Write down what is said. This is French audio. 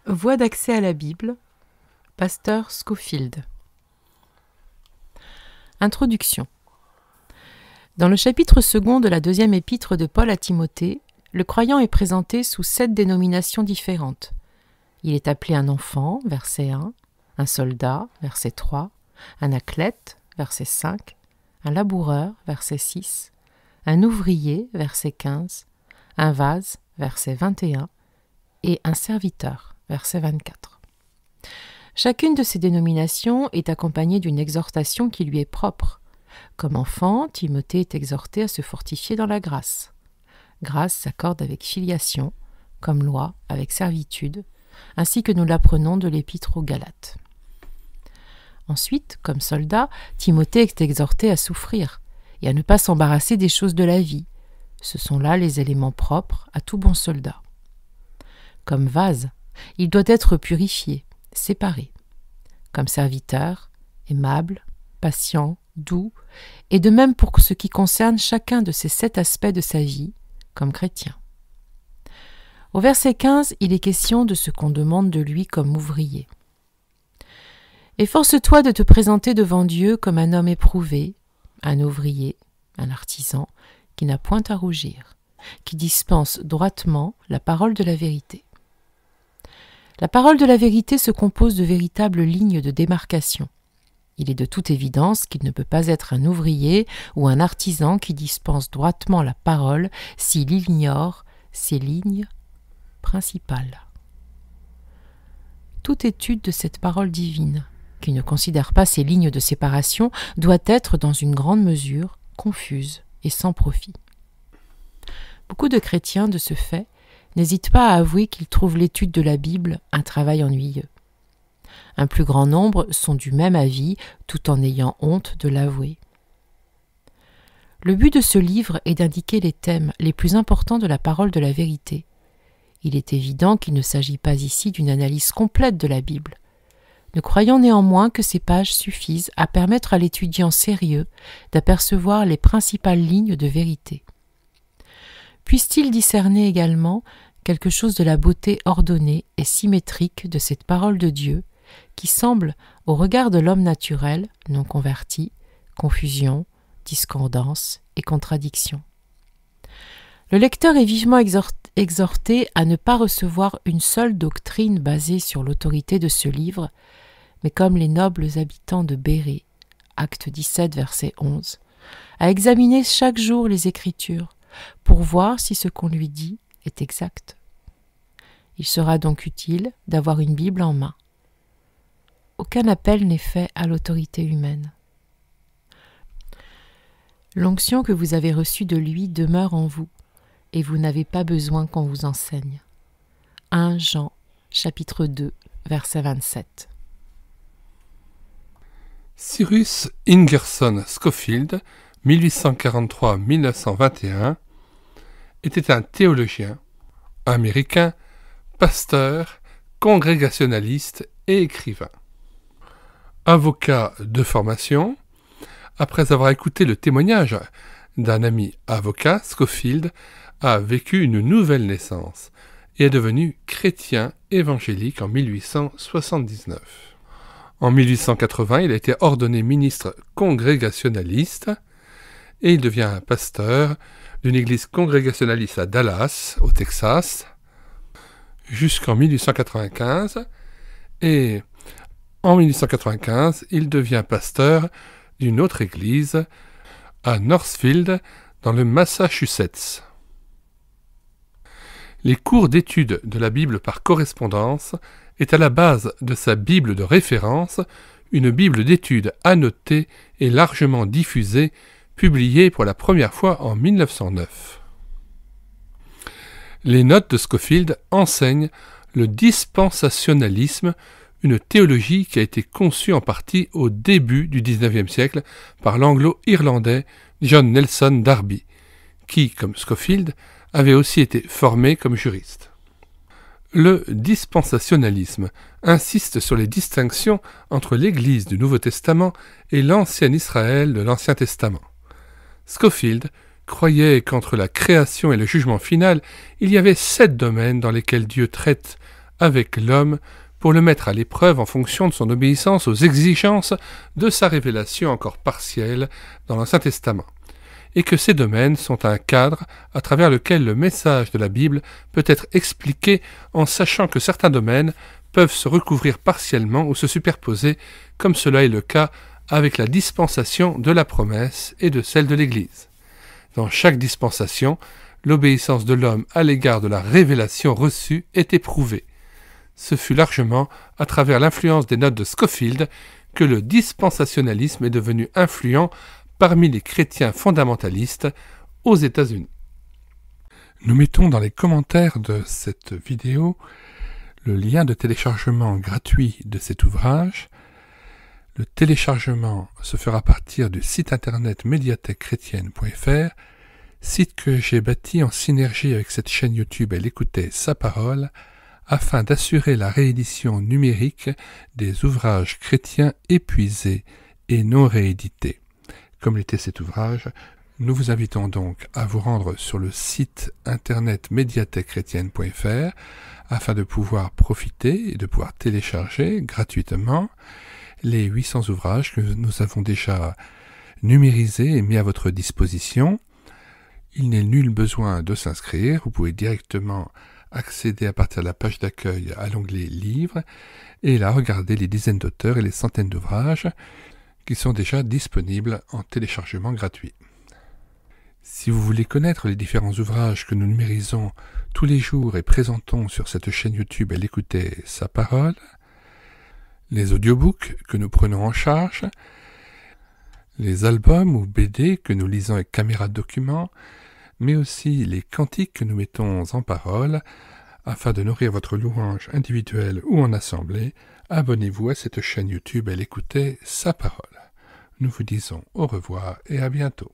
Voie d'accès à la Bible, Pasteur Scofield. Introduction. Dans le chapitre 2 de la deuxième épître de Paul à Timothée, le croyant est présenté sous 7 dénominations différentes. Il est appelé un enfant, verset 1, un soldat, verset 3, un athlète, verset 5, un laboureur, verset 6, un ouvrier, verset 15, un vase, verset 21, et un serviteur, verset 24. Chacune de ces dénominations est accompagnée d'une exhortation qui lui est propre. Comme enfant, Timothée est exhorté à se fortifier dans la grâce. Grâce s'accorde avec filiation, comme loi avec servitude, ainsi que nous l'apprenons de l'épître aux Galates. Ensuite, comme soldat, Timothée est exhorté à souffrir et à ne pas s'embarrasser des choses de la vie. Ce sont là les éléments propres à tout bon soldat. Comme vase, il doit être purifié, séparé. Comme serviteur, aimable, patient, doux, et de même pour ce qui concerne chacun de ces 7 aspects de sa vie, comme chrétien. Au verset 15, il est question de ce qu'on demande de lui comme ouvrier. « Efforce-toi de te présenter devant Dieu comme un homme éprouvé, un ouvrier, un artisan, qui n'a point à rougir, qui dispense droitement la parole de la vérité. » La parole de la vérité se compose de véritables lignes de démarcation. Il est de toute évidence qu'il ne peut pas être un ouvrier ou un artisan qui dispense droitement la parole s'il ignore ces lignes principales. Toute étude de cette parole divine, qui ne considère pas ces lignes de séparation, doit être dans une grande mesure confuse et sans profit. Beaucoup de chrétiens, de ce fait, n'hésitent pas à avouer qu'ils trouvent l'étude de la Bible un travail ennuyeux. Un plus grand nombre sont du même avis, tout en ayant honte de l'avouer. Le but de ce livre est d'indiquer les thèmes les plus importants de la parole de la vérité. Il est évident qu'il ne s'agit pas ici d'une analyse complète de la Bible. Nous croyons néanmoins que ces pages suffisent à permettre à l'étudiant sérieux d'apercevoir les principales lignes de vérité. Puisse-t-il discerner également quelque chose de la beauté ordonnée et symétrique de cette parole de Dieu, qui semble, au regard de l'homme naturel, non converti, confusion, discordance et contradiction. Le lecteur est vivement exhorté à ne pas recevoir une seule doctrine basée sur l'autorité de ce livre, mais comme les nobles habitants de Bérée, acte 17, verset 11, à examiner chaque jour les Écritures, pour voir si ce qu'on lui dit est exact. Il sera donc utile d'avoir une Bible en main. Aucun appel n'est fait à l'autorité humaine. L'onction que vous avez reçue de lui demeure en vous, et vous n'avez pas besoin qu'on vous enseigne. 1 Jean, chapitre 2, verset 27. Cyrus Ingerson Scofield, 1843-1921, était un théologien américain, pasteur, congrégationaliste et écrivain. Avocat de formation, après avoir écouté le témoignage d'un ami avocat, Scofield a vécu une nouvelle naissance et est devenu chrétien évangélique en 1879. En 1880, il a été ordonné ministre congrégationaliste et il devient pasteur d'une église congrégationaliste à Dallas, au Texas, jusqu'en 1895. Et en 1895, il devient pasteur d'une autre église à Northfield, dans le Massachusetts. Les cours d'études de la Bible par correspondance est à la base de sa Bible de référence, une Bible d'études annotée et largement diffusée, publiée pour la première fois en 1909. Les notes de Scofield enseignent le dispensationalisme, une théologie qui a été conçue en partie au début du XIXe siècle par l'anglo-irlandais John Nelson Darby, qui, comme Scofield, avait aussi été formé comme juriste. Le dispensationalisme insiste sur les distinctions entre l'Église du Nouveau Testament et l'ancien Israël de l'Ancien Testament. Scofield croyait qu'entre la création et le jugement final, il y avait 7 domaines dans lesquels Dieu traite avec l'homme pour le mettre à l'épreuve en fonction de son obéissance aux exigences de sa révélation encore partielle dans l'Ancien Testament, et que ces domaines sont un cadre à travers lequel le message de la Bible peut être expliqué en sachant que certains domaines peuvent se recouvrir partiellement ou se superposer, comme cela est le cas avec la dispensation de la promesse et de celle de l'Église. Dans chaque dispensation, l'obéissance de l'homme à l'égard de la révélation reçue est éprouvée. Ce fut largement à travers l'influence des notes de Scofield que le dispensationalisme est devenu influent parmi les chrétiens fondamentalistes aux États-Unis. Nous mettons dans les commentaires de cette vidéo le lien de téléchargement gratuit de cet ouvrage. Le téléchargement se fera à partir du site internet médiathèquechrétienne.fr, site que j'ai bâti en synergie avec cette chaîne YouTube Elle écoutait sa parole, afin d'assurer la réédition numérique des ouvrages chrétiens épuisés et non réédités. Comme l'était cet ouvrage, nous vous invitons donc à vous rendre sur le site internet médiathèquechrétienne.fr afin de pouvoir profiter et de pouvoir télécharger gratuitement les 800 ouvrages que nous avons déjà numérisés et mis à votre disposition. Il n'est nul besoin de s'inscrire, vous pouvez directement accéder à partir de la page d'accueil à l'onglet Livres et là regarder les dizaines d'auteurs et les centaines d'ouvrages qui sont déjà disponibles en téléchargement gratuit. Si vous voulez connaître les différents ouvrages que nous numérisons tous les jours et présentons sur cette chaîne YouTube Elle écoutait sa parole, les audiobooks que nous prenons en charge, les albums ou BD que nous lisons avec caméra de document, mais aussi les cantiques que nous mettons en parole, afin de nourrir votre louange individuelle ou en assemblée, abonnez-vous à cette chaîne YouTube Elle écoutait sa parole. Nous vous disons au revoir et à bientôt.